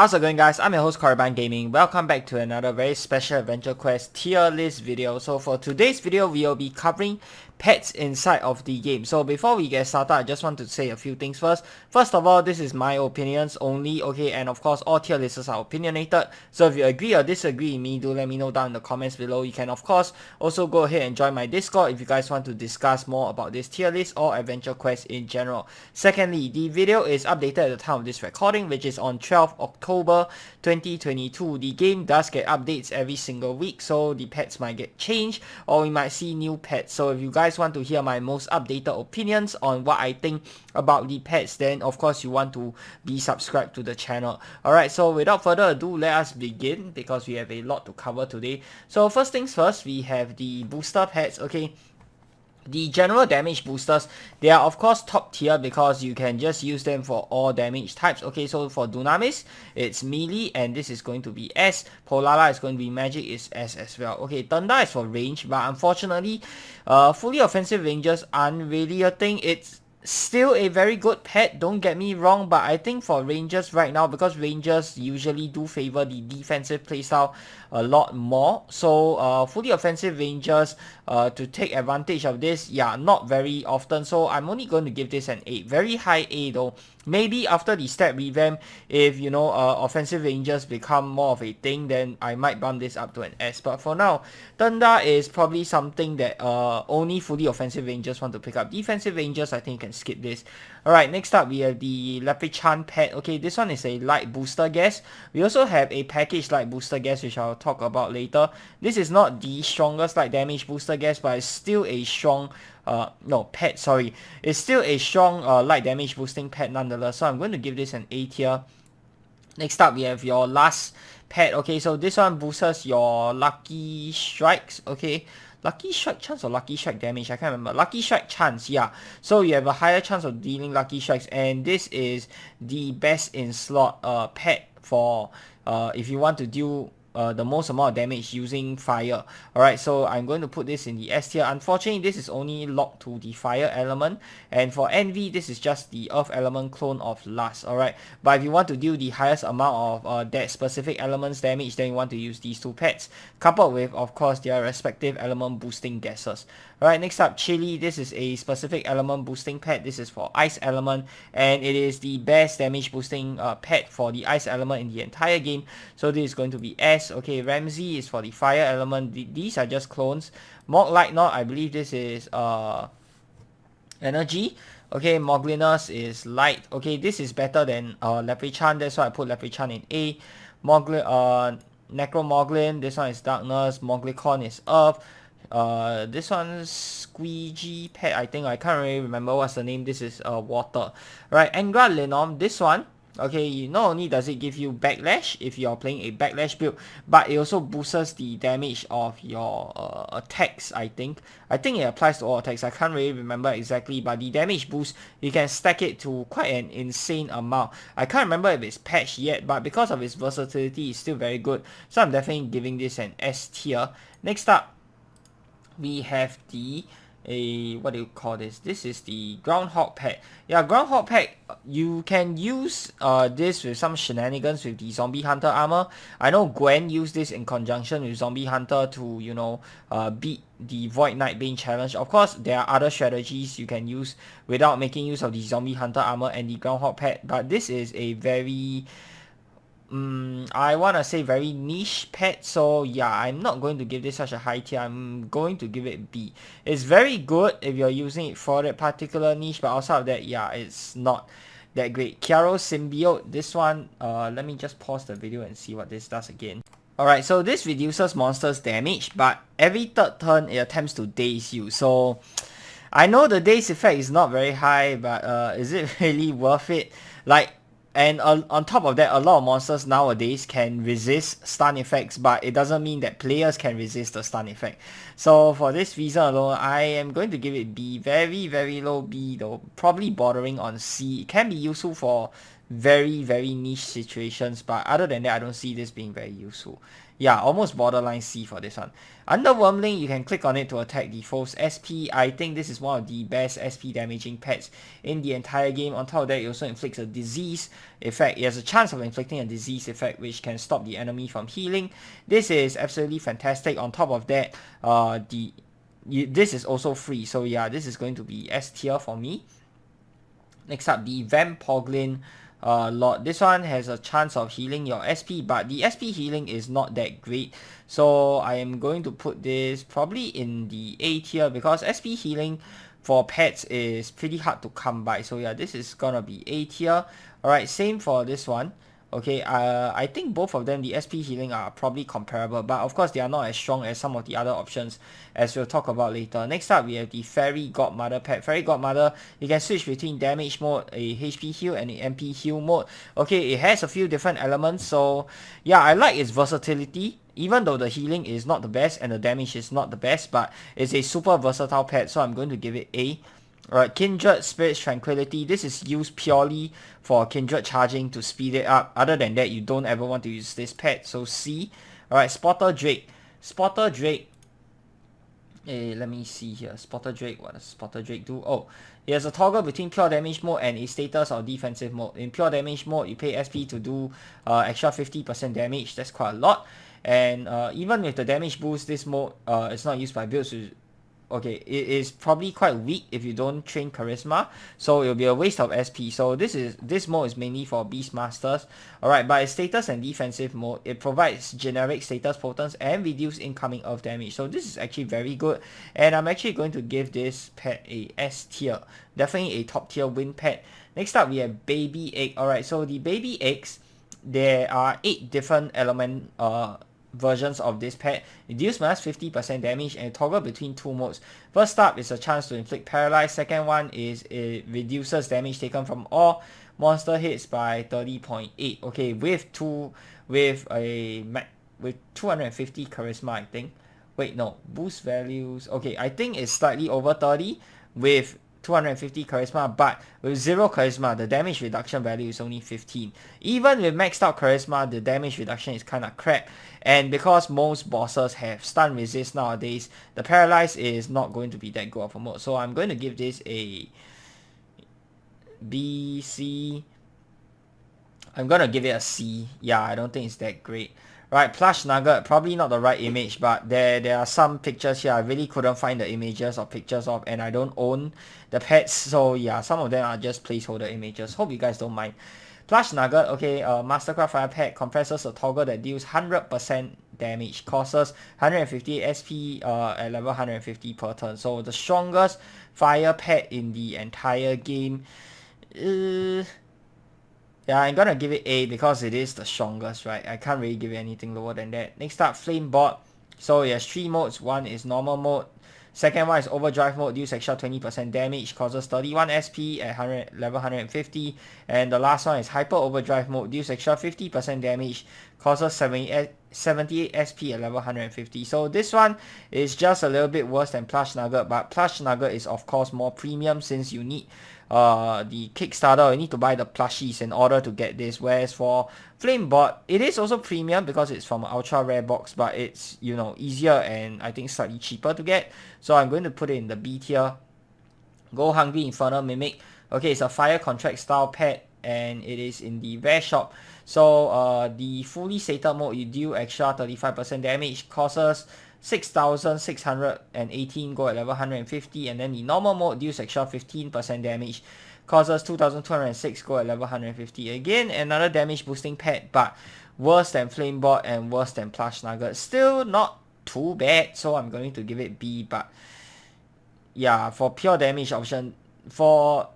How's it going, guys? I'm your host Korriban Gaming. Welcome back to another very special Adventure Quest tier list video. So for today's video, we will be covering pets inside of the game. So before we get started, I just want to say a few things first. First of all, this is my opinions only, okay? And of course, all tier lists are opinionated. So if you agree or disagree with me, do let me know down in the comments below. You can of course also go ahead and join my Discord if you guys want to discuss more about this tier list or Adventure Quest in general. Secondly, the video is updated at the time of this recording, which is on 12th October 2022. The game does get updates every single week, so the pets might get changed or we might see new pets. So if you guys want to hear my most updated opinions on what I think about the pets, then of course you want to be subscribed to the channel. Alright, so without further ado, let us begin because we have a lot to cover today. So first things first, we have the booster pets, okay? The general damage boosters, they are of course top tier because you can just use them for all damage types. Okay, so for Dunamis, it's melee and this is going to be S. Poelala is going to be magic, is S as well. Okay, Thernda is for range, but unfortunately, fully offensive rangers aren't really a thing. It's still a very good pet, don't get me wrong, but I think for rangers right now, because rangers usually do favor the defensive playstyle a lot more, so fully offensive rangers to take advantage of this, yeah, not very often. So I'm only going to give this an 8, very high A though. Maybe after the stat revamp, if you know offensive rangers become more of a thing, then I might bump this up to an S. But for now, Thernda is probably something that only fully offensive rangers want to pick up. Defensive rangers, I think you can skip this. Alright, next up we have the Lepre-Chan pet. Okay, this one is a light booster guess. We also have a package light booster guess, which I'll talk about later. This is not the strongest light damage booster guess, but it's still a strong pet, sorry. It's still a strong light damage boosting pet nonetheless. So I'm going to give this an A tier. Next up, we have your last pet. Okay, so this one boosts your lucky strikes. Okay, lucky strike chance or lucky strike damage, I can't remember. Lucky strike chance, yeah. So you have a higher chance of dealing lucky strikes, and this is the best in slot pet for if you want to deal the most amount of damage using fire. Alright, so I'm going to put this in the S tier. Unfortunately, this is only locked to the fire element, and for Envy, this is just the earth element clone of Lust. Alright, but if you want to deal the highest amount of that specific element's damage, then you want to use these two pets, coupled with of course their respective element boosting guesses. Alright, next up, Chili. This is a specific element boosting pet. This is for ice element, and it is the best damage boosting pet for the ice element in the entire game, so this is going to be S. Okay, Ramssy is for the fire element. These are just clones. Mog Lightnaut, I believe this is energy. Okay, Moglinus is light. Okay, this is better than Lepre-Chan, that's why I put Lepre-Chan in A. Necromoglin, this one is darkness. Moglicon is earth. This one's Squeegee pet, I think. I can't really remember what's the name. This is water. Right, Angra Linnorm, this one, okay, not only does it give you backlash if you're playing a backlash build, but it also boosts the damage of your attacks, I think. I think it applies to all attacks. I can't really remember exactly, but the damage boost, you can stack it to quite an insane amount. I can't remember if it's patched yet, but because of its versatility, it's still very good. So I'm definitely giving this an S tier. Next up, we have the what do you call this? This is the Groundhog pet. Yeah, Groundhog pet, you can use this with some shenanigans with the Zombie Hunter armor. I know Gwen used this in conjunction with Zombie Hunter to, you know, beat the Void Nightbane challenge. Of course, there are other strategies you can use without making use of the Zombie Hunter armor and the Groundhog pet, but this is a very I want to say very niche pet, so yeah, I'm not going to give this such a high tier. I'm going to give it B. It's very good if you're using it for that particular niche, but outside of that, yeah, it's not that great. Chiaro Symbiote, this one, let me just pause the video and see what this does again. Alright, so this reduces monsters' damage, but every third turn it attempts to daze you, so I know the daze effect is not very high, but is it really worth it? Like, and on top of that, a lot of monsters nowadays can resist stun effects, but it doesn't mean that players can resist the stun effect. So for this reason alone, I am going to give it B. Very, very low B though. Probably bordering on C. It can be useful for very, very niche situations, but other than that, I don't see this being very useful. Yeah, almost borderline C for this one. Underwyrmling, you can click on it to attack the foe's SP. I think this is one of the best SP damaging pets in the entire game. On top of that, it also inflicts a disease effect. It has a chance of inflicting a disease effect which can stop the enemy from healing. This is absolutely fantastic. On top of that, this is also free. So yeah, this is going to be S tier for me. Next up, the Vampoglin Lord. This one has a chance of healing your SP, but the SP healing is not that great. So I am going to put this probably in the A tier because SP healing for pets is pretty hard to come by. So yeah, this is gonna be A tier. Alright, same for this one. Okay, I think both of them, the SP healing are probably comparable, but of course they are not as strong as some of the other options, as we'll talk about later. Next up, we have the Fairy Godmother pet. Fairy Godmother, you can switch between damage mode, a HP heal, and a MP heal mode. Okay, it has a few different elements, so yeah, I like its versatility. Even though the healing is not the best and the damage is not the best, but it's a super versatile pet, so I'm going to give it A. Alright, Kindred Spirit's Tranquility. This is used purely for Kindred charging to speed it up. Other than that, you don't ever want to use this pet, so C. Alright, Spotter Drake. Spotter Drake. Let me see here. Spotter Drake. What does Spotter Drake do? Oh, he has a toggle between pure damage mode and a status or defensive mode. In pure damage mode, you pay SP to do extra 50% damage. That's quite a lot. And even with the damage boost, this mode is not used by builds. Okay, it is probably quite weak if you don't train Charisma, so it'll be a waste of SP. So this mode is mainly for Beastmasters. Alright, by status and defensive mode, it provides generic status potence and reduce incoming earth damage. So this is actually very good, and I'm actually going to give this pet a S tier. Definitely a top tier win pet. Next up, we have Baby Egg. Alright, so the Baby Eggs, there are 8 different element versions of this pet. It deals minus 50% damage and toggle between 2 modes. First up is a chance to inflict paralyze. Second one is it reduces damage taken from all monster hits by 30.8. Okay, with 250 charisma, I think. Wait, no, boost values. Okay, I think it's slightly over 30 with 250 charisma, but with 0 charisma, the damage reduction value is only 15. Even with maxed out charisma, the damage reduction is kind of crap. And because most bosses have stun resist nowadays, the paralyze is not going to be that good of a mode. So I'm going to give this a B, C. I'm going to give it a C. Yeah, I don't think it's that great. Right, Plush Nugget, probably not the right image, but there are some pictures here I really couldn't find the images or pictures of, and I don't own the pets, so yeah, some of them are just placeholder images. Hope you guys don't mind. Plush Nugget, okay, Mastercraft Fire Pet compresses a toggle that deals 100% damage, causes 150 SP at level 150 per turn. So the strongest fire pet in the entire game. Yeah, I'm gonna give it A because it is the strongest, right? I can't really give it anything lower than that. Next up, Flame Bot. So it has 3 modes. One is normal mode. Second one is overdrive mode, deals extra 20% damage, causes 31 SP at level 150. And the last one is hyper overdrive mode, deals extra 50% damage, causes 78 SP at level 150. So this one is just a little bit worse than Plush Nugget, but Plush Nugget is of course more premium since you need the Kickstarter, you need to buy the plushies in order to get this, whereas for Flamebot, it is also premium because it's from an ultra rare box, but it's, you know, easier and I think slightly cheaper to get, so I'm going to put it in the B tier. Go Hungry Infernal Mimic. Okay, it's a fire contract style pet and it is in the rare shop. So the fully sated mode, you deal extra 35% damage, causes 6,618 gold at level 150, and then the normal mode deals extra 15% damage, causes 2,206 gold at level 150. Again, another damage boosting pet, but worse than Flamebot and worse than Plush Nugget. Still not too bad, so I'm going to give it B, but yeah, for pure damage option,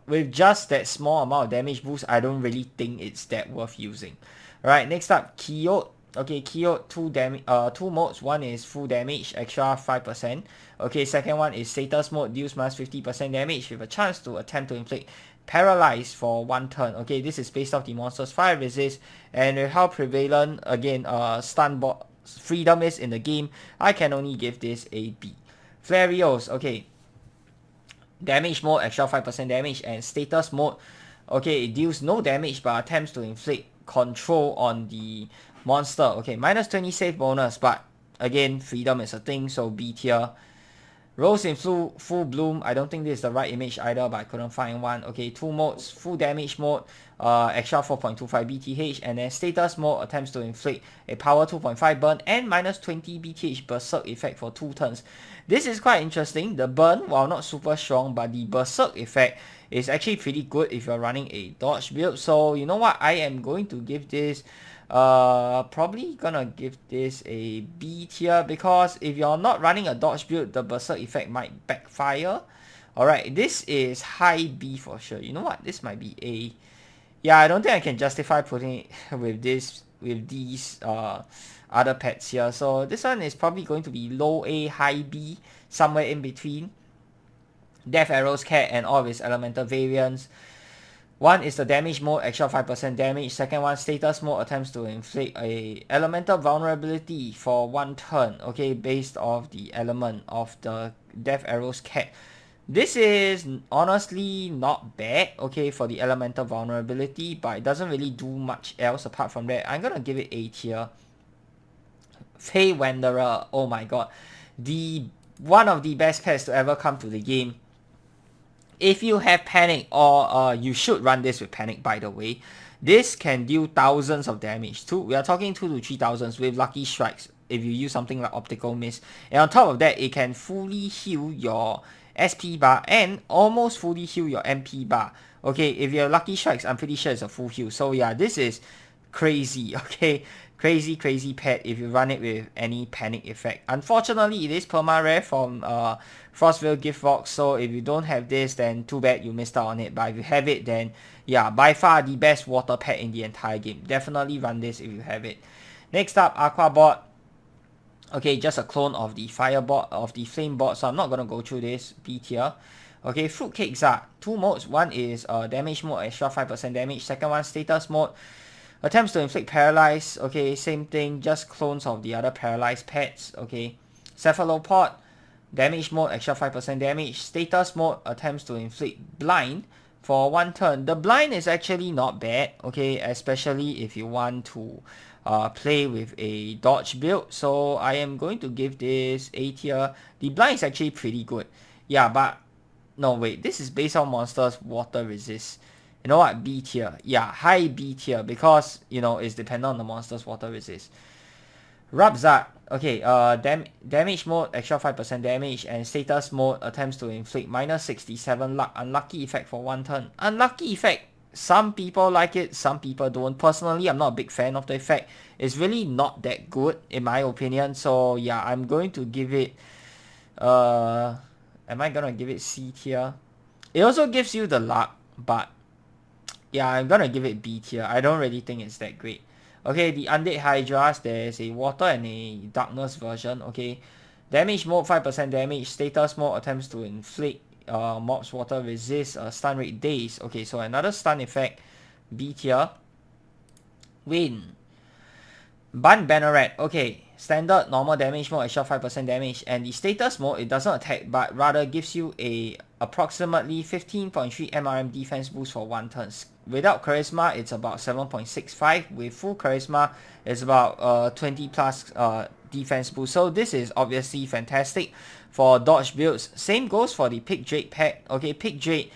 with just that small amount of damage boost, I don't really think it's that worth using. Alright, next up, Keyote. Okay, Keyote, 2 modes. One is full damage, extra 5%. Okay, second one is status mode, deals minus 50% damage with a chance to attempt to inflict paralyze for 1 turn. Okay, this is based off the monster's fire resist, and with how prevalent, again, stun bot freedom is in the game, I can only give this a B. Flareos, okay, damage mode, extra 5% damage, and status mode, okay, it deals no damage but attempts to inflict control on the monster. Okay, minus 20 save bonus, but again, freedom is a thing, so B tier. Rose in full bloom. I don't think this is the right image either, but I couldn't find one. Okay, 2 modes, full damage mode, extra 4.25 BTH, and then status mode attempts to inflict a power 2.5 burn and minus 20 BTH berserk effect for 2 turns. This is quite interesting. The burn, while not super strong, but the berserk effect is actually pretty good if you're running a dodge build. So you know what, I am going to give this probably gonna give this a B tier, because if you're not running a dodge build, the berserk effect might backfire. Alright, this is high B for sure. You know what, this might be A. Yeah, I don't think I can justify putting it with these other pets here. So this one is probably going to be low A, high B, somewhere in between. Death Arrow's cat and all of its elemental variants. One is the damage mode, extra 5% damage. Second one, status mode, attempts to inflict a elemental vulnerability for 1 turn, okay, based off the element of the Death Arrow's cat. This is honestly not bad, okay, for the elemental vulnerability, but it doesn't really do much else apart from that. I'm gonna give it A tier. Fae Wanderer, oh my god. One of the best pets to ever come to the game. If you have panic, or you should run this with panic, by the way, this can deal thousands of damage. We are talking 2 to 3 thousands with lucky strikes if you use something like optical mist. And on top of that, it can fully heal your SP bar and almost fully heal your MP bar. Okay, if you have lucky strikes, I'm pretty sure it's a full heal. So yeah, this is crazy. Okay, crazy pet if you run it with any panic effect. Unfortunately, it is perma rare from Frostville gift box, so if you don't have this, then too bad, you missed out on it. But if you have it, then yeah, by far the best water pet in the entire game. Definitely run this if you have it. Next up, Aqua Bot. Okay, just a clone of the Fire Bot, of the Flame Bot, so I'm not gonna go through this. B tier. Okay, Fruitcake Zard. 2 modes. One is damage mode, extra 5% damage. Second one, status mode, attempts to inflict paralyze. Okay, same thing, just clones of the other paralyzed pets. Okay, Cephalopod, damage mode, extra 5% damage. Status mode, attempts to inflict blind for 1 turn. The blind is actually not bad, okay, especially if you want to play with a dodge build. So I am going to give this A tier. The blind is actually pretty good. Yeah, but no, wait, this is based on monsters water resist. You know what, B tier. Yeah, high B tier, because you know it's dependent on the monster's water resist. Rabzard. Okay, damage mode, extra 5% damage, and status mode, attempts to inflict minus 67 luck, unlucky effect for 1 turn. Unlucky effect, some people like it, some people don't. Personally, I'm not a big fan of the effect. It's really not that good in my opinion. So yeah, I'm going to give it am I gonna give it C tier? It also gives you the luck, but yeah, I'm gonna give it B tier. I don't really think it's that great. Okay, the Undead Hydras, there's a water and a darkness version. Okay, damage mode, 5% damage. Status mode, attempts to inflict mobs water resist, stun rate days. Okay, so another stun effect. B tier. Wind. Bun-Banneret. Okay, standard normal damage mode, extra 5% damage, and the status mode, it doesn't attack but rather gives you a approximately 15.3 MRM defense boost for 1 turn. Without charisma, it's about 7.65. With full charisma, it's about 20 plus defense boost. So this is obviously fantastic for dodge builds. Same goes for the Pig Drake pack. Okay, Pig Drake,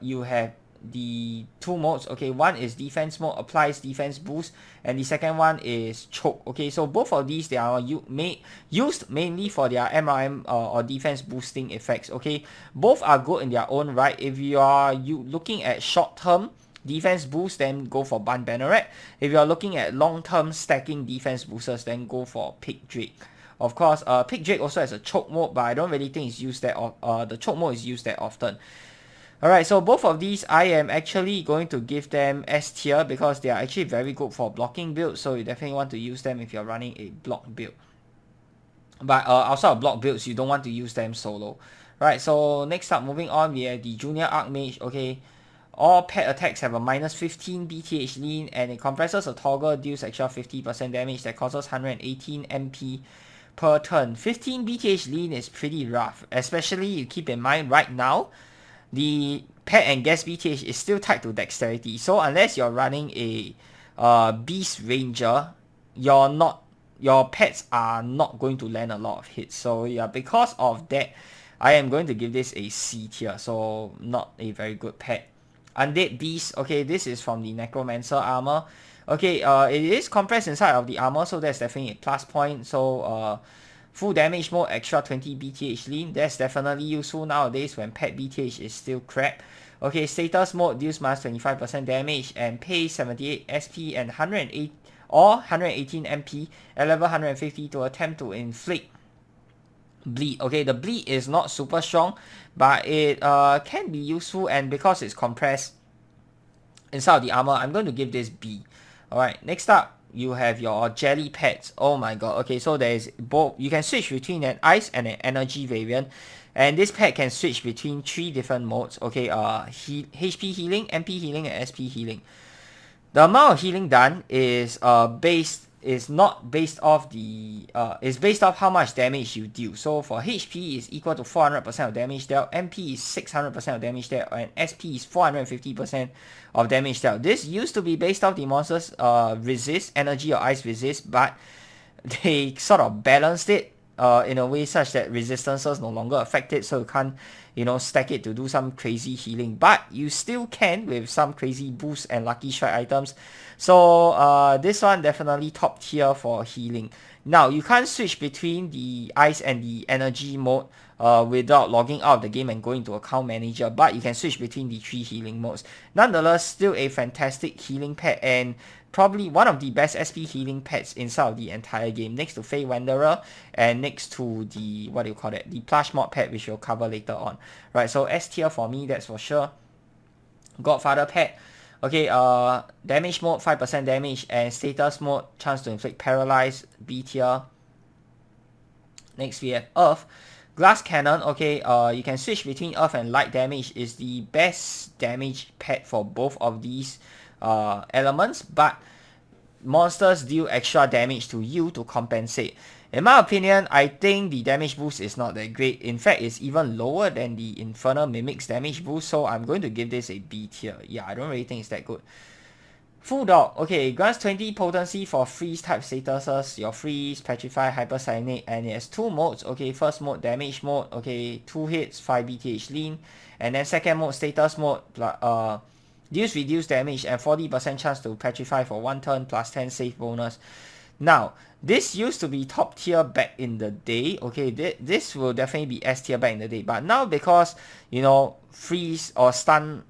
you have the 2 modes. Okay, one is defense mode, applies defense boost, and the second one is choke. Okay, so both of these, they are used mainly for their MRM or defense boosting effects. Okay, both are good in their own right. If you are looking at short term defense boost, then go for Bun-Banneret. If you are looking at long term stacking defense boosters, then go for Pig Drake. Of course, Pig Drake also has a choke mode, but I don't really think it's used that the choke mode is used that often. Alright, so both of these, I am actually going to give them S tier, because they are actually very good for blocking builds, so you definitely want to use them if you're running a block build. But outside of block builds, you don't want to use them solo. Right, so next up, moving on, we have the Junior Archmage. Okay, all pet attacks have a minus 15 BTH lean, and it compresses a toggle, deals extra 50% damage that causes 118 MP per turn. 15 BTH lean is pretty rough, especially you keep in mind right now, the pet and guest BTH is still tied to dexterity. So unless you're running a beast ranger, your pets are not going to land a lot of hits. So yeah, because of that, I am going to give this a C tier. So not a very good pet. Undead Beast. Okay, this is from the Necromancer armor. Okay, it is compressed inside of the armor, so that's definitely a plus point. So full damage mode, extra 20 BTH lean. That's definitely useful nowadays when pet BTH is still crap. Okay, status mode, deals minus 25% damage and pay 78 SP and 108 or 118 MP at level 150 to attempt to inflict bleed. Okay, the bleed is not super strong, but it can be useful, and because it's compressed inside of the armor, I'm going to give this B. Alright, next up, you have your jelly pets. Oh my god. Okay, so there is both. You can switch between an ice and an energy variant, and this pet can switch between 3 different modes. Okay, HP healing, MP healing, and SP healing. The amount of healing done is not based off the is based off how much damage you deal. So for HP is equal to 400% of damage dealt, MP is 600% of damage dealt, and SP is 450% of damage dealt. This used to be based off the monster's resist, energy or ice resist, but they sort of balanced it in a way such that resistances no longer affect it, so you can't, you know, stack it to do some crazy healing, but you still can with some crazy boosts and lucky strike items. So this one definitely top tier for healing. Now you can't switch between the ice and the energy mode without logging out of the game and going to account manager, but you can switch between the 3 healing modes. Nonetheless, still a fantastic healing pet and probably one of the best SP healing pets inside of the entire game, next to Fae Wanderer and next to the, what do you call it, the Plush mod pet, which we'll cover later on. Right, so S tier for me, that's for sure. Godfather pet. Okay, damage mode, 5% damage, and status mode, chance to inflict paralyze, B tier. Next we have Earth. Glass Cannon. Okay, you can switch between Earth and Light damage. Is the best damage pet for both of these elements, but monsters deal extra damage to you to compensate. In my opinion, I think the damage boost is not that great. In fact, it's even lower than the Infernal Mimic's damage boost, so I'm going to give this a B tier. Yeah, I don't really think it's that good. Full Dog. Okay, grants 20 potency for freeze type statuses. Your freeze, petrify, hypercyanic, and it has 2 modes. Okay, first mode, damage mode. Okay, 2 hits, 5 BTH lean. And then second mode, status mode, deals reduced damage and 40% chance to petrify for 1 turn plus 10 save bonus. Now, this used to be top tier back in the day. Okay, this will definitely be S tier back in the day. But now, because, you know, freeze or stun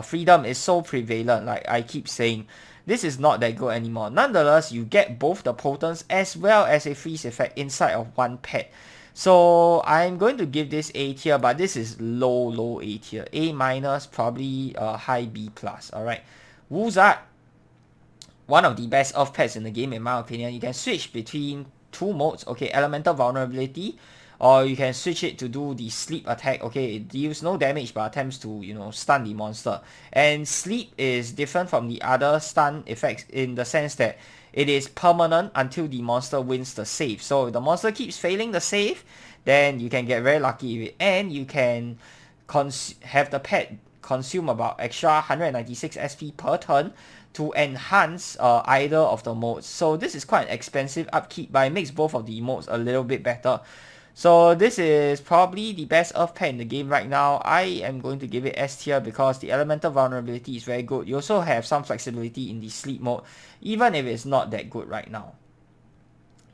freedom is so prevalent, like I keep saying, this is not that good anymore. Nonetheless, you get both the potence as well as a freeze effect inside of one pet. So I'm going to give this A tier, but this is low A tier. A minus, probably high B plus. Alright. Woozard, one of the best Earth pets in the game in my opinion. You can switch between 2 modes. Okay, elemental vulnerability, or you can switch it to do the sleep attack. Okay, it deals no damage but attempts to, you know, stun the monster. And sleep is different from the other stun effects in the sense that it is permanent until the monster wins the save. So if the monster keeps failing the save, then you can get very lucky with it, and you can have the pet consume about extra 196 SP per turn to enhance either of the modes. So this is quite an expensive upkeep, but it makes both of the modes a little bit better. So this is probably the best Earth pet in the game right now. I am going to give it S tier because the elemental vulnerability is very good. You also have some flexibility in the sleep mode, even if it's not that good right now.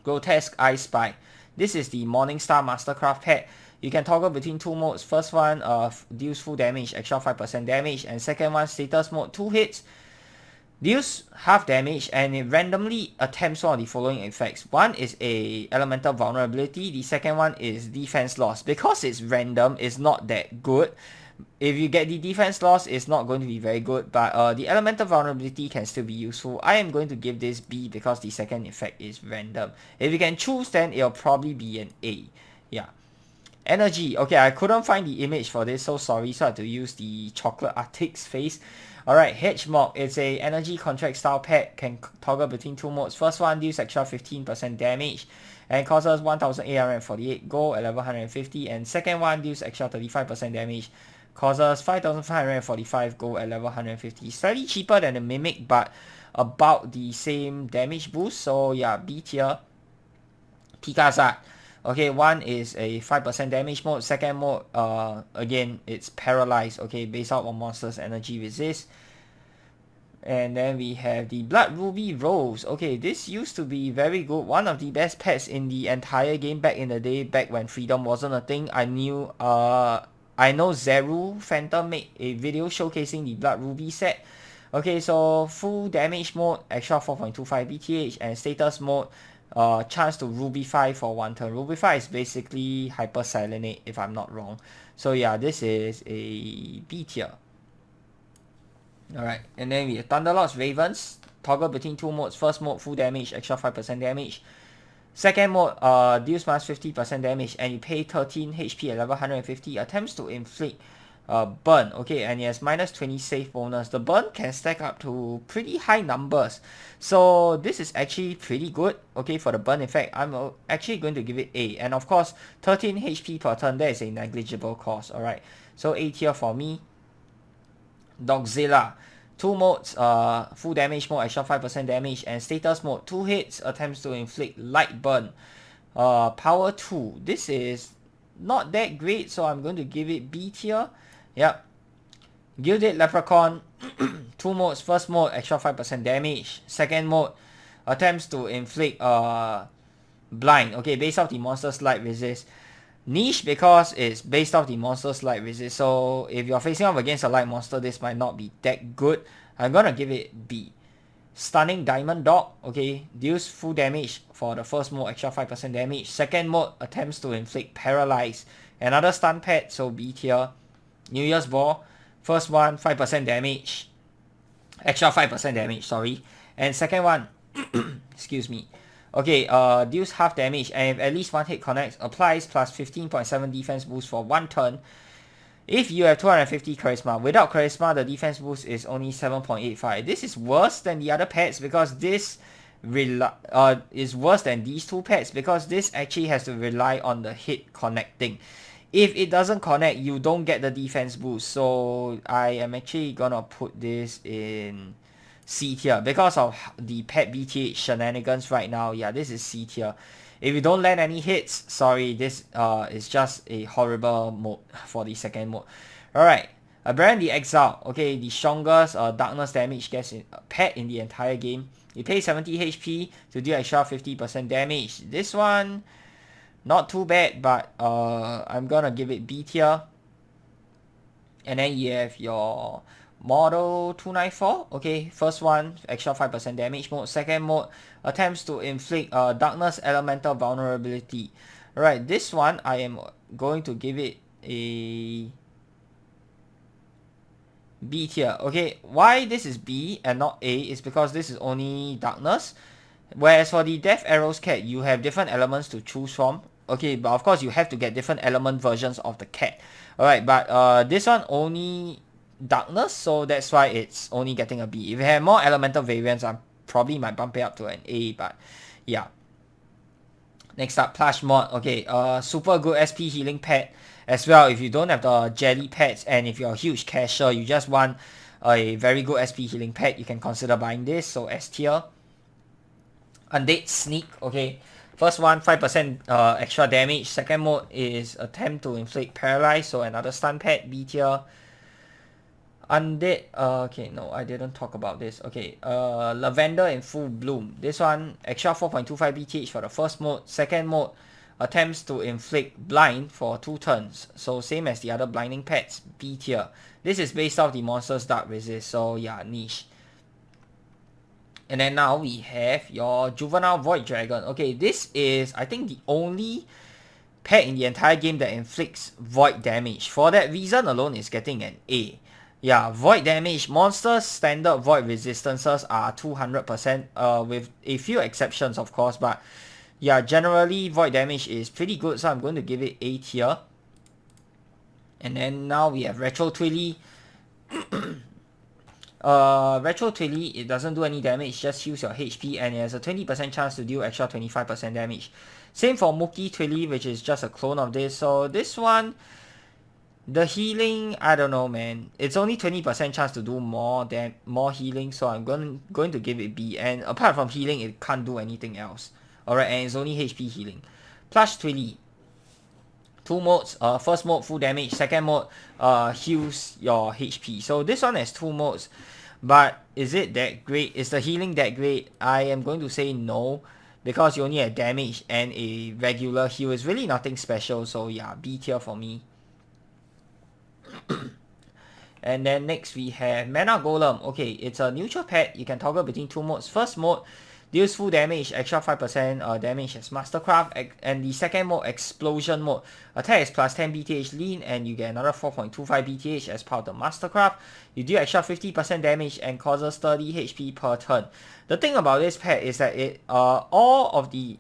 Grotesque I Spy. This is the Morningstar Mastercraft pet. You can toggle between 2 modes. First one deals full damage, extra 5% damage, and second one, status mode, 2 hits, deals half damage, and it randomly attempts one of the following effects. One is a elemental vulnerability, the second one is defense loss. Because it's random, it's not that good. If you get the defense loss, it's not going to be very good, but the elemental vulnerability can still be useful. I am going to give this B because the second effect is random. If you can choose, then it'll probably be an A. Yeah. Energy. Okay, I couldn't find the image for this, so sorry, so I had to use the Chocolate Arctic's face. Alright, Hedgemog. It's a energy contract style pet, can toggle between 2 modes. First one deals extra 15% damage and causes 1848 gold at level 150, and second one deals extra 35% damage, causes 5545 gold at level 150. Slightly cheaper than the Mimic, but about the same damage boost. So yeah, B tier. Pikazat. Okay, one is a 5% damage mode. Second mode, again, it's paralyzed. Okay, based out on monster's energy resist. And then we have the Blood Ruby Rose. Okay, this used to be very good. One of the best pets in the entire game back in the day, back when Freedom wasn't a thing. I know Zeru Phantom made a video showcasing the Blood Ruby set. Okay, so full damage mode, extra 4.25 BTH, and status mode, chance to Rubify for 1 turn. Rubify is basically Hyper Salinate, if I'm not wrong. So yeah, this is a B tier. Alright, and then we have Thunderlord's Ravens. Toggle between 2 modes. First mode, full damage, extra 5% damage. Second mode, deals minus 50% damage, and you pay 13 HP at level 150. Attempts to inflict burn, okay, and it has minus 20 save bonus. The burn can stack up to pretty high numbers, so this is actually pretty good, okay, for the burn effect. I'm actually going to give it A, and of course 13 HP per turn, that is a negligible cost. Alright, so A tier for me. Dogzilla, 2 modes, full damage mode, extra 5% damage, and status mode, 2 hits, attempts to inflict light burn. Power 2, this is not that great, so I'm going to give it B tier. Yep. Gilded Lepre-Chan, 2 modes, first mode, extra 5% damage. Second mode, attempts to inflict blind, okay, based off the monster's light resist. Niche because it's based off the monster's light resist, so if you're facing off against a light monster, this might not be that good. I'm gonna give it B. Stunning Diamond Dog, okay, deals full damage for the first mode, extra 5% damage. Second mode, attempts to inflict paralyze. Another stun pet, so B tier. New Year's Ball, first one, 5% damage. Extra 5% damage, sorry. And second one, excuse me. Okay, deals half damage, and if at least 1 hit connects, applies plus 15.7 defense boost for 1 turn. If you have 250 charisma, without charisma, the defense boost is only 7.85. This is worse than the other pets because this is worse than these 2 pets because this actually has to rely on the hit connecting. If it doesn't connect, you don't get the defense boost. So I am actually gonna put this in C tier because of the pet BTH shenanigans right now. Yeah, this is C tier. If you don't land any hits, sorry, this is just a horrible mode for the second mode. Alright, Aberrant the Exile. Okay, the strongest darkness damage pet in the entire game. You pay 70 HP to deal extra 50% damage. This one, not too bad, but I'm gonna give it B tier. And then you have your Model 294, okay, first one, extra 5% damage mode. Second mode, attempts to inflict Darkness Elemental Vulnerability. Alright, this one, I am going to give it a B tier. Okay, why this is B and not A is because this is only Darkness. Whereas for the Death Arrows cat, you have different elements to choose from. Okay, but of course you have to get different element versions of the cat. Alright, but this one only darkness, so that's why it's only getting a B. If you have more elemental variants, I probably might bump it up to an A, but yeah. Next up, Plush Mod. Okay, super good SP healing pet as well. If you don't have the jelly pets and if you're a huge casher, you just want a very good SP healing pet, you can consider buying this, so S tier. Undead Sneak, okay. First one, 5% extra damage. Second mode is attempt to inflict paralyze, so another stun pet, B tier. Undead, okay, no, I didn't talk about this. Okay, Lavender in Full Bloom. This one, extra 4.25 BTH for the first mode. Second mode, attempts to inflict blind for 2 turns. So same as the other blinding pets, B tier. This is based off the monster's dark resist, so yeah, niche. And then now we have your Juvenile Void Dragon. Okay, this is, I think, the only pet in the entire game that inflicts void damage. For that reason alone, it's getting an A. Yeah, void damage, monsters standard void resistances are 200%, with a few exceptions of course, but yeah, generally void damage is pretty good, so I'm going to give it A tier. And then now we have Retro Twilly. Retro Twilly, it doesn't do any damage, just use your HP, and it has a 20% chance to deal extra 25% damage. Same for Mookie Twilly, which is just a clone of this. So this one, The healing, I don't know, man. It's only 20% chance to do more healing, so I'm going to give it B. And apart from healing, it can't do anything else. Alright, and it's only HP healing. Plush Twilly. 2 modes. First mode full damage. Second mode heals your HP. So this one has 2 modes. But is it that great? Is the healing that great? I am going to say no. Because you only have damage and a regular heal. It's really nothing special. So yeah, B tier for me. And then next we have Mana Golem. Okay, it's a neutral pet. You can toggle between 2 modes. First mode deals full damage, extra 5% damage as Mastercraft. And the second mode, Explosion mode. Attack is plus 10 BTH lean and you get another 4.25 BTH as part of the Mastercraft. You deal extra 50% damage and causes 30 HP per turn. The thing about this pet is that it all of the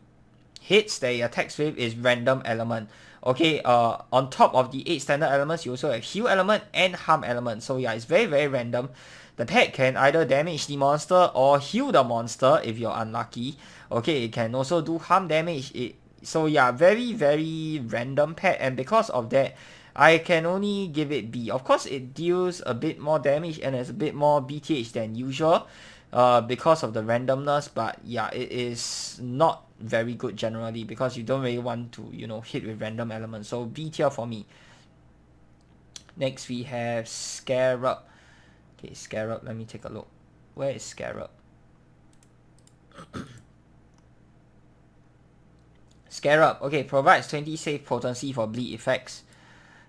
hits that it attacks with is random element. Okay, on top of the 8 standard elements, you also have heal element and harm element. So yeah, it's very, very random. The pet can either damage the monster or heal the monster if you're unlucky. Okay, it can also do harm damage. So yeah, very, very random pet. And because of that, I can only give it B. Of course, it deals a bit more damage and has a bit more BTH than usual. Because of the randomness, but yeah, it is not very good generally because you don't really want to, you know, hit with random elements. So B tier for me. Next we have Scarab. Okay, Scarab, let me take a look. Where is Scarab? Scarab, okay, provides 20 save potency for bleed effects.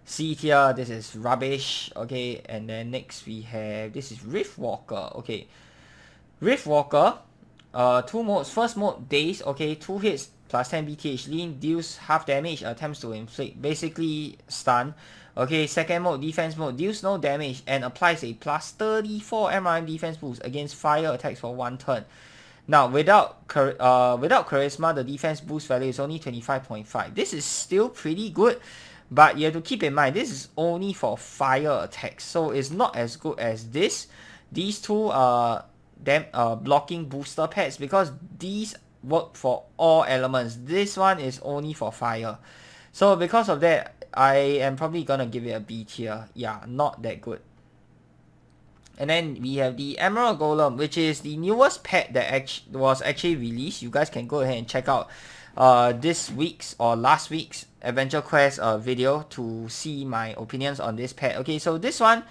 C tier, this is rubbish. Okay, and then next we have, this is Riftwalker. Okay, Riftwalker, 2 modes. First mode, Daze. Okay, 2 hits plus 10 BTH lean, deals half damage, attempts to inflict, basically stun. Okay, second mode, defense mode, deals no damage and applies a plus 34 MRM defense boost against fire attacks for 1 turn. Now, without charisma, the defense boost value is only 25.5. This is still pretty good, but you have to keep in mind, this is only for fire attacks, so it's not as good as this. These two are blocking booster pets because these work for all elements. This one is only for fire. So because of that, I am probably gonna give it a B tier. Yeah, not that good. And then we have the Emerald Golem, which is the newest pet that was actually released. You guys can go ahead and check out this week's or last week's Adventure Quest video to see my opinions on this pet. Okay, so this one,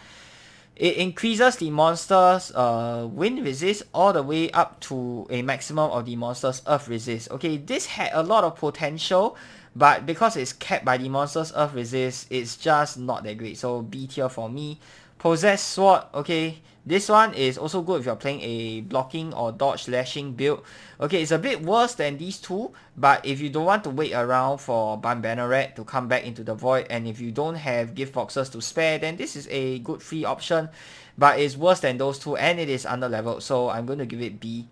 it increases the monster's wind resist all the way up to a maximum of the monster's earth resist. Okay, this had a lot of potential, but because it's capped by the monster's earth resist, it's just not that great. So B tier for me. Possessed Sword, okay, this one is also good if you're playing a blocking or dodge slashing build. Okay, it's a bit worse than these two, but if you don't want to wait around for Bun-Banneret to come back into the void, and if you don't have gift boxes to spare, then this is a good free option, but it's worse than those two and it is under leveled, so I'm going to give it B.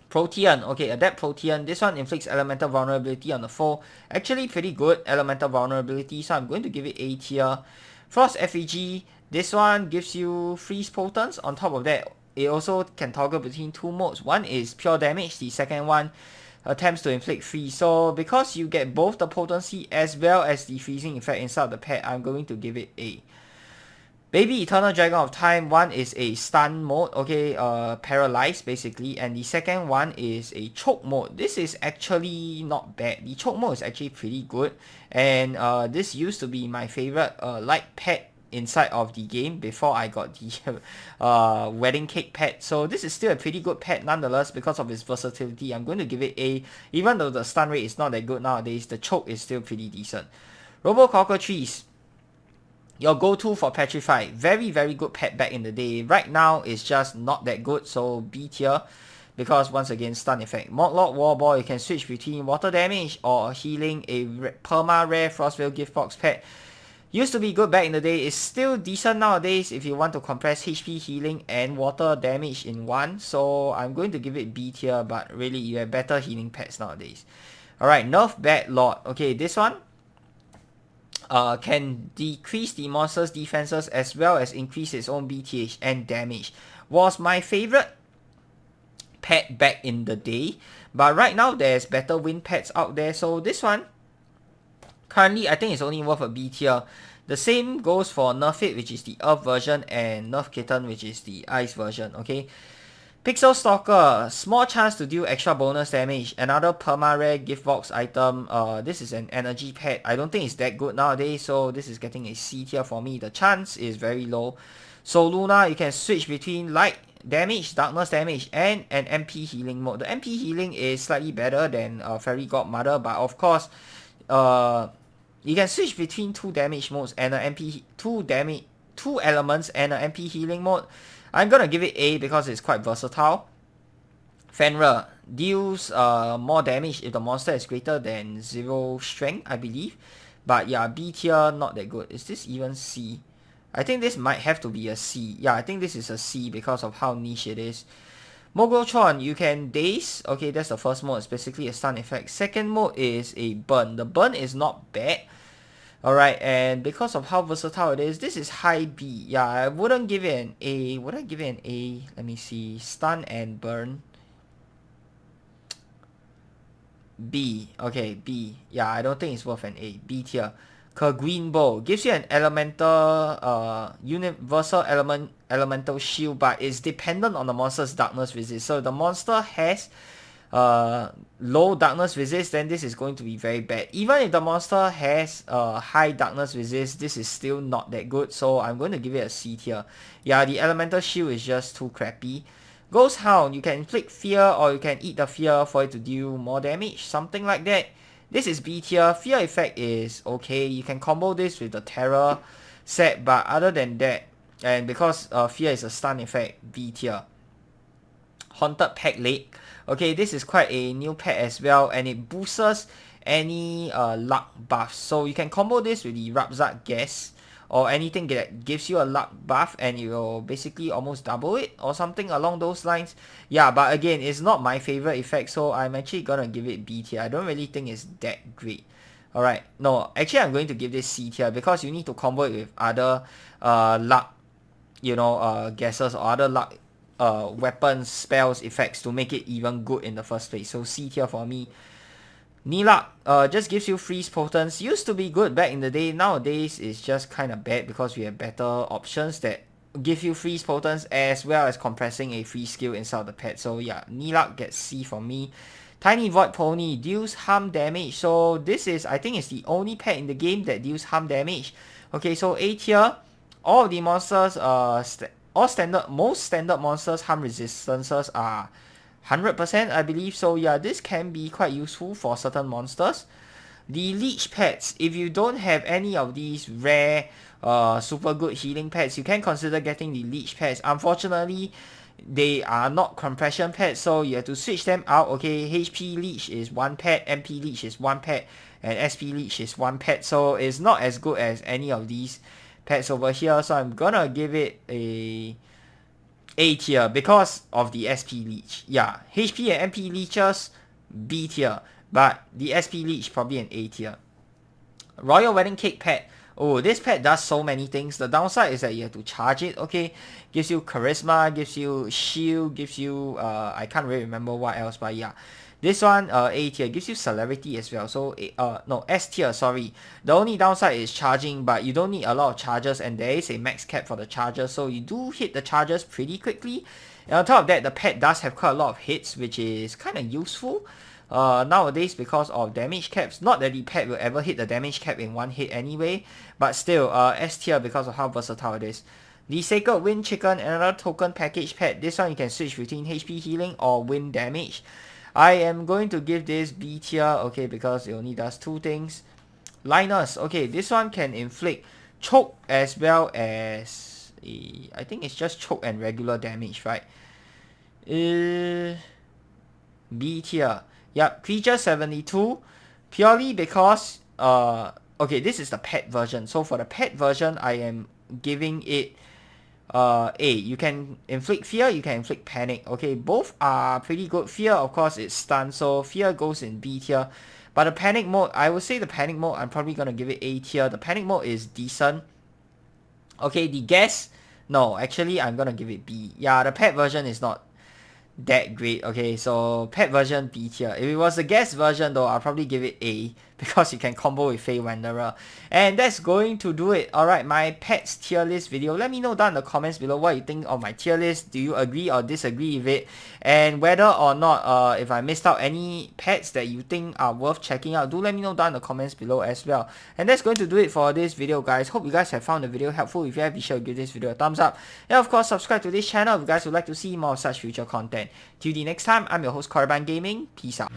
Protean, okay, Adept Protean, this one inflicts elemental vulnerability on the foe. Actually pretty good elemental vulnerability, so I'm going to give it A tier. Frost Effigy, this one gives you freeze potence. On top of that, it also can toggle between 2 modes. One is pure damage, the second one attempts to inflict freeze. So because you get both the potency as well as the freezing effect inside the pet, I'm going to give it A. Baby Eternal Dragon of Time, one is a stun mode, okay, paralyzed basically, and the second one is a choke mode. This is actually not bad. The choke mode is actually pretty good, and this used to be my favorite light pet inside of the game before I got the wedding cake pet. So this is still a pretty good pet nonetheless because of its versatility. I'm going to give it A. Even though the stun rate is not that good nowadays, the choke is still pretty decent. Robo-Cockatrice, your go-to for Petrify. Very, very good pet back in the day. Right now, it's just not that good, so B tier. Because once again, stun effect. Mog Lord Warball, you can switch between water damage or healing. A perma-rare Frostveil gift box pet. Used to be good back in the day. It's still decent nowadays if you want to compress HP healing and water damage in one. So I'm going to give it B tier, but really you have better healing pets nowadays. Alright, Nerf Bad Lord. Okay, this one can decrease the monster's defenses as well as increase its own BTH and damage. Was my favorite pet back in the day, but right now there's better wind pets out there, so this one currently I think it's only worth a B tier. The same goes for Nerf It, which is the Earth version, and Nerf Kitten, which is the Ice version, okay? Pixel Stalker, small chance to deal extra bonus damage. Another perma-rare gift box item. This is an energy pet. I don't think it's that good nowadays, so this is getting a C tier for me. The chance is very low. So Luna, you can switch between light damage, darkness damage, and an MP healing mode. The MP healing is slightly better than Fairy Godmother, but of course, you can switch between two damage modes and an MP two elements and an MP healing mode. I'm gonna give it A because it's quite versatile. Fenrir deals more damage if the monster is greater than 0 strength, I believe. But yeah, B tier, not that good. Is this even C? I think this might have to be a C. Yeah, I think this is a C because of how niche it is. Moglinus, you can daze. Okay, that's the first mode. It's basically a stun effect. Second mode is a burn. The burn is not bad. Alright, and because of how versatile it is, this is high B. Yeah, I wouldn't give it an A. Would I give it an A? Let me see. Stun and burn. B. Okay, B. Yeah, I don't think it's worth an A. B tier. Green Bow gives you an elemental, universal elemental shield, but it's dependent on the monster's darkness resist. So if the monster has low darkness resist, then this is going to be very bad. Even if the monster has high darkness resist, this is still not that good, so I'm going to give it a C tier. Yeah, the elemental shield is just too crappy. Ghost Hound, you can inflict fear or you can eat the fear for it to deal more damage, something like that. This is B tier. Fear effect is okay. You can combo this with the terror set, but other than that, and because fear is a stun effect, B tier. Haunted Pack Lake. Okay, this is quite a new pet as well, and it boosts any luck buffs. So you can combo this with the Rapzak Guess or anything that gives you a luck buff, and you will basically almost double it or something along those lines. Yeah, but again, it's not my favorite effect, so I'm actually gonna give it B tier. I don't really think it's that great. Alright, no, actually I'm going to give this C tier because you need to combo it with other luck, guesses or other luck weapons, spells, effects to make it even good in the first place. So C tier for me. Nilak just gives you freeze potence. Used to be good back in the day. Nowadays it's just kind of bad because we have better options that give you freeze potence as well as compressing a free skill inside the pet. So yeah, Nilak gets C for me. Tiny Void Pony deals harm damage. So this is, I think, it's the only pet in the game that deals harm damage. Okay, so A tier. All of the monsters, most standard monsters harm resistances are 100%, I believe. So yeah, this can be quite useful for certain monsters. The leech pets, if you don't have any of these rare super good healing pets, you can consider getting the leech pets. Unfortunately, they are not compression pets, so you have to switch them out. Okay, HP leech is one pet, MP leech is one pet, and SP leech is one pet, so it's not as good as any of these pets over here. So I'm gonna give it A tier because of the SP leech. Yeah, HP and MP leeches, B tier, but the SP leech probably an A tier. Royal Wedding Cake pet. Oh, this pet does so many things. The downside is that you have to charge it. Okay, gives you charisma, gives you shield, gives you I can't really remember what else, but yeah. This one, A tier, gives you celerity as well. So, no, S tier, sorry. The only downside is charging, but you don't need a lot of charges, and there is a max cap for the charges, so you do hit the charges pretty quickly. And on top of that, the pet does have quite a lot of hits, which is kind of useful nowadays because of damage caps. Not that the pet will ever hit the damage cap in one hit anyway, but still, S tier because of how versatile it is. The Sacred Wind Chicken, another token package pet. This one you can switch between HP healing or wind damage. I am going to give this B tier, okay, because it only does two things. Linus, okay, this one can inflict choke as well as I think it's just choke and regular damage, right? B tier. Yep, creature 72, purely because okay, this is the pet version. So for the pet version, I am giving it A. You can inflict fear, you can inflict panic. Okay, both are pretty good. Fear, of course, it's stun, so fear goes in B tier. But the panic mode, I would say the panic mode, I'm probably gonna give it A tier. The panic mode is decent. Okay, the guess, no, actually I'm gonna give it B. Yeah, the pet version is not that great. Okay, so pet version B tier. If it was the guest version though, I'll probably give it A because you can combo with Fae Wanderer. And that's going to do it. Alright, my pets tier list video. Let me know down in the comments below what you think of my tier list. Do you agree or disagree with it? And whether or not if I missed out any pets that you think are worth checking out, do let me know down in the comments below as well. And that's going to do it for this video, guys. Hope you guys have found the video helpful. If you have, be sure to give this video a thumbs up. And of course, subscribe to this channel if you guys would like to see more of such future content. Till the next time, I'm your host, Caravan Gaming. Peace out.